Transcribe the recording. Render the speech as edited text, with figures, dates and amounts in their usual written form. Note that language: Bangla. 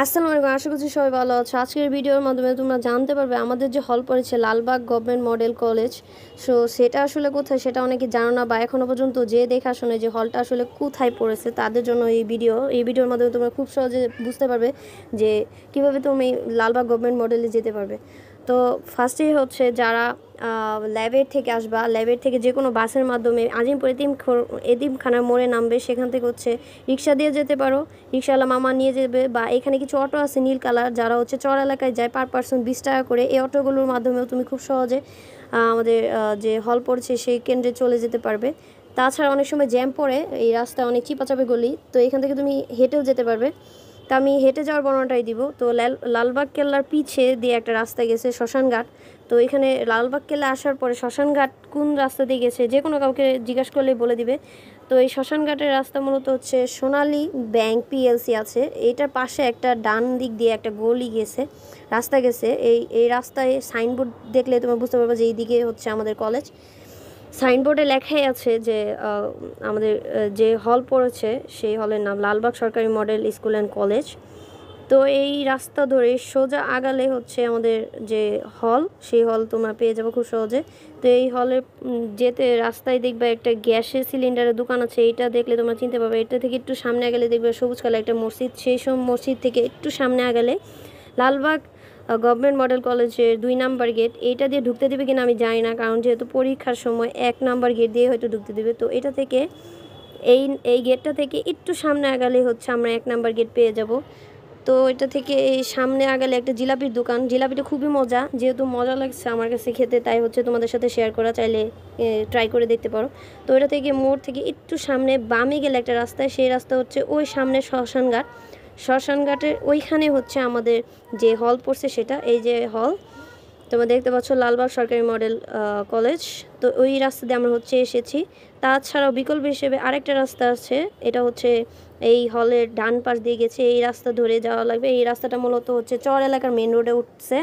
আসসালামু আলাইকুম, আশা করছি সবাই ভালো আছো। আজকের ভিডিওর মাধ্যমে তোমরা জানতে পারবে আমাদের যে হল পড়েছে লালবাগ গভর্নমেন্ট মডেল কলেজ। সেটা আসলে কোথায় সেটা অনেকে জানো না, বা এখনও পর্যন্ত যে দেখা শোনে যে হলটা আসলে কোথায় পড়েছে তাদের জন্য এই ভিডিওর মাধ্যমে তোমরা খুব সহজে বুঝতে পারবে যে কিভাবে তুমি লালবাগ গভর্নমেন্ট মডেলে যেতে পারবে। তো ফার্স্টেই হচ্ছে যারা ল্যাবের থেকে আসবা, ল্যাবের থেকে যে কোনো বাসের মাধ্যমে আজিমপুর এতিমখানার মোড়ে নামবে, সেখান থেকে হচ্ছে রিক্সা দিয়ে যেতে পারো, রিক্সাওয়ালা মামা নিয়ে যাবে, বা এখানে কিছু অটো আছে নীল কালার যারা হচ্ছে চর এলাকায় যায়, পার পার্সন 20 টাকা করে। এই অটোগুলোর মাধ্যমেও তুমি খুব সহজে আমাদের যে হল পড়ছে সেই কেন্দ্রে চলে যেতে পারবে। তাছাড়া অনেক সময় জ্যাম পড়ে, এই রাস্তা অনেক চিপাচাপে গলি, তো এখান থেকে তুমি হেঁটেও যেতে পারবে। তা আমি হেঁটে যাওয়ার বর্ণনাটাই দিব। তো লালবাগ কেল্লার পিছে দিয়ে একটা রাস্তা গেছে শ্মশানঘাট। তো এখানে লালবাগ কেল্লা আসার পরে শ্মশানঘাট কোন রাস্তা দিয়ে গেছে যে কোনো কাউকে জিজ্ঞাসা করলে বলে দিবে। তো এই শ্মশানঘাটের রাস্তা মূলত হচ্ছে সোনালী ব্যাংক পিএলসি আছে, এইটার পাশে একটা ডান দিক দিয়ে একটা গলি গেছে, রাস্তা গেছে। এই রাস্তায় সাইনবোর্ড দেখলে তুমি বুঝতে পারবে যে এই দিকে হচ্ছে আমাদের কলেজ। সাইনবোর্ডে লেখাই আছে যে আমাদের যে হল পড়েছে সেই হলের নাম লালবাগ সরকারি মডেল স্কুল অ্যান্ড কলেজ। তো এই রাস্তা ধরে সোজা আগালে হচ্ছে আমাদের যে হল, সেই হল তোমরা পেয়ে যাবো খুব সহজে। তো এই হলে যেতে রাস্তায় দেখবে একটা গ্যাসের সিলিন্ডারের দোকান আছে, এইটা দেখলে তোমরা চিনতে পারবে। এটা থেকে একটু সামনে আগালে দেখবে সবুজ কালার একটা মসজিদ, সেই সব মসজিদ থেকে একটু সামনে আগালে লালবাগ গভর্নমেন্ট মডেল কলেজের 2 নাম্বার গেট। এইটা দিয়ে ঢুকতে দেবে কিনা আমি জানি না, কারণ যেহেতু পরীক্ষার সময় 1 নাম্বার গেট দিয়ে হয়তো ঢুকতে দেবে। তো এটা থেকে এই এই গেটটা থেকে একটু সামনে আগালে হচ্ছে আমরা 1 নাম্বার গেট পেয়ে যাব। তো এটা থেকে এই সামনে আগালে একটা জিলাপির দোকান, জিলাপিটা খুবই মজা, যেহেতু মজা লাগছে আমার কাছে খেতে, তাই হচ্ছে তোমাদের সাথে শেয়ার করা, চাইলে ট্রাই করে দেখতে পারো। তো এটা থেকে মোড় থেকে একটু সামনে বামে গেলে একটা রাস্তায়, সেই রাস্তা হচ্ছে ওই সামনে শ্মশানঘাট। শ্মশানঘাটের ওইখানে হচ্ছে আমাদের যে হল পড়ছে সেটা, এই যে হল তোমরা দেখতে পাচ্ছ লালবাগ সরকারি মডেল কলেজ। তো ওই রাস্তা দিয়ে আমরা হচ্ছে এসেছি। তাছাড়াও বিকল্প হিসেবে আরেকটা রাস্তা আছে, এটা হচ্ছে এই হলের ডান পাশ দিয়ে গেছে, এই রাস্তা ধরে যাওয়া লাগবে। এই রাস্তাটা মূলত হচ্ছে চর এলাকার মেন রোডে উঠছে।